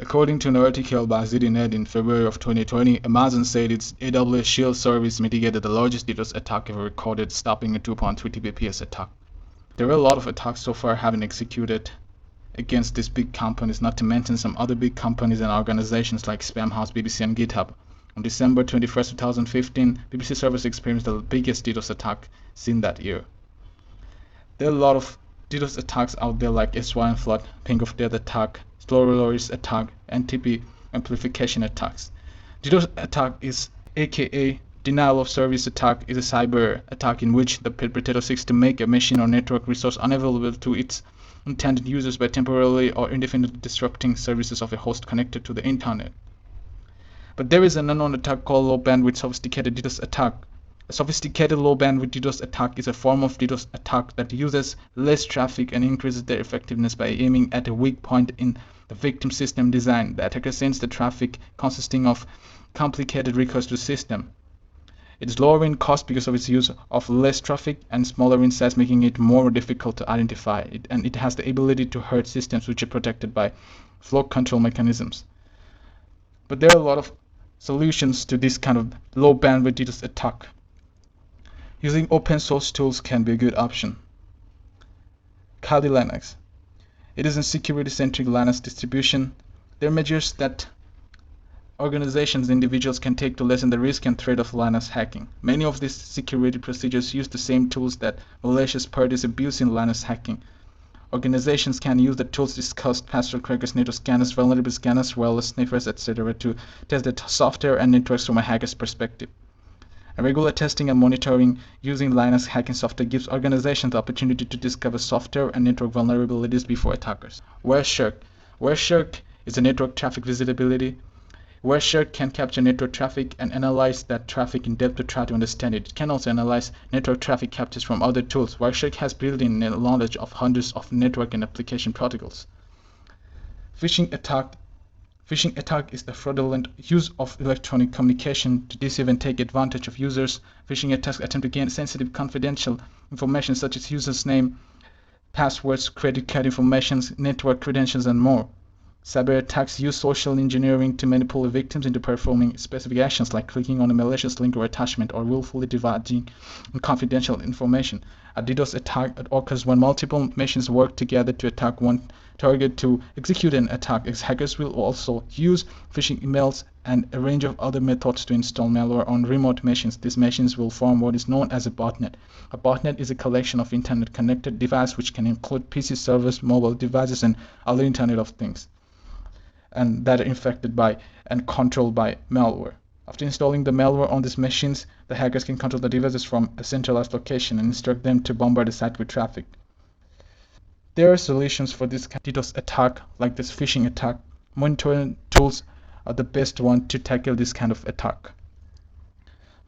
According to an article by ZDNet in February of 2020, Amazon said its AWS Shield service mitigated the largest DDoS attack ever recorded, stopping a 2.3 Tbps attack. There are a lot of attacks so far have been executed against these big companies, not to mention some other big companies and organizations like Spamhaus, BBC, and GitHub. On December 21st, 2015, BBC servers experienced the biggest DDoS attack seen that year. There are a lot of DDoS attacks out there like SYN flood, ping of death attack, slow release attack, NTP amplification attacks. DDoS attack is aka denial of service attack is a cyber attack in which the perpetrator seeks to make a machine or network resource unavailable to its intended users by temporarily or indefinitely disrupting services of a host connected to the internet. But there is an unknown attack called low bandwidth sophisticated DDoS attack. A sophisticated low bandwidth DDoS attack is a form of DDoS attack that uses less traffic and increases their effectiveness by aiming at a weak point in the victim system design. The attacker sends the traffic consisting of complicated requests to the system. It is lower in cost because of its use of less traffic and smaller in size, making it more difficult to identify. And it has the ability to hurt systems which are protected by flow control mechanisms. But there are a lot of solutions to this kind of low bandwidth DDoS attack. Using open source tools can be a good option. Kali Linux. It is a security-centric Linux distribution. There are measures that organizations and individuals can take to lessen the risk and threat of Linux hacking. Many of these security procedures use the same tools that malicious parties abuse in Linux hacking. Organizations can use the tools discussed: password crackers, network scanners, vulnerability scanners, wireless sniffers, etc. to test the software and networks from a hacker's perspective. And regular testing and monitoring using Linux hacking software gives organizations the opportunity to discover software and network vulnerabilities before attackers. Wireshark. Wireshark is a network traffic visibility. Wireshark can capture network traffic and analyze that traffic in depth to try to understand it. It can also analyze network traffic captures from other tools. Wireshark has built-in knowledge of hundreds of network and application protocols. Phishing attack. Phishing attack is the fraudulent use of electronic communication to deceive and take advantage of users. Phishing attacks attempt to gain sensitive confidential information such as user's name, passwords, credit card information, network credentials, and more. Cyber attacks use social engineering to manipulate victims into performing specific actions like clicking on a malicious link or attachment or willfully divulging confidential information. A DDoS attack occurs when multiple machines work together to attack one target. To execute an attack, hackers will also use phishing emails and a range of other methods to install malware on remote machines. These machines will form what is known as a botnet. A botnet is a collection of internet-connected devices which can include PC servers, mobile devices, and other Internet of Things, and that are infected by and controlled by malware. After installing the malware on these machines, the hackers can control the devices from a centralized location and instruct them to bombard the site with traffic. There are solutions for this DDoS attack, like this phishing attack. Monitoring tools are the best one to tackle this kind of attack.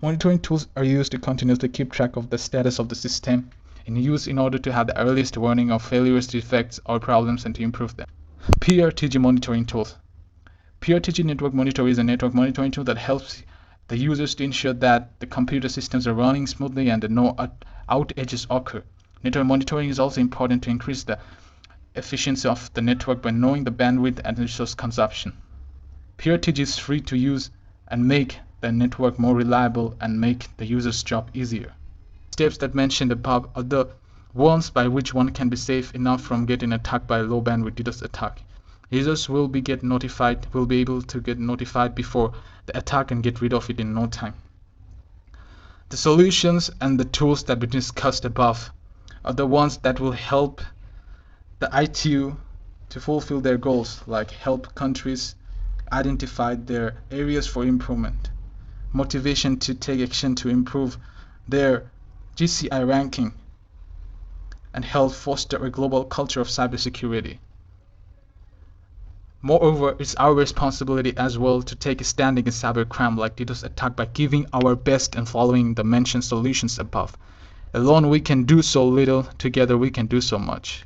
Monitoring tools are used to continuously keep track of the status of the system in use in order to have the earliest warning of failures, defects, or problems and to improve them. PRTG monitoring tools. PRTG network monitor is a network monitoring tool that helps the users to ensure that the computer systems are running smoothly and that no outages occur. Network monitoring is also important to increase the efficiency of the network by knowing the bandwidth and resource consumption. PRTG is free to use and make the network more reliable and make the user's job easier. Steps that mentioned above are the ones by which one can be safe enough from getting attacked by a low bandwidth DDoS attack. Users will be able to get notified before the attack and get rid of it in no time. The solutions and the tools that we discussed above are the ones that will help the ITU to fulfill their goals, like help countries identify their areas for improvement, motivation to take action to improve their GCI ranking, and help foster a global culture of cybersecurity. Moreover, it's our responsibility as well to take a stand against cybercrime like DDoS attack by giving our best and following the mentioned solutions above. Alone we can do so little, together we can do so much.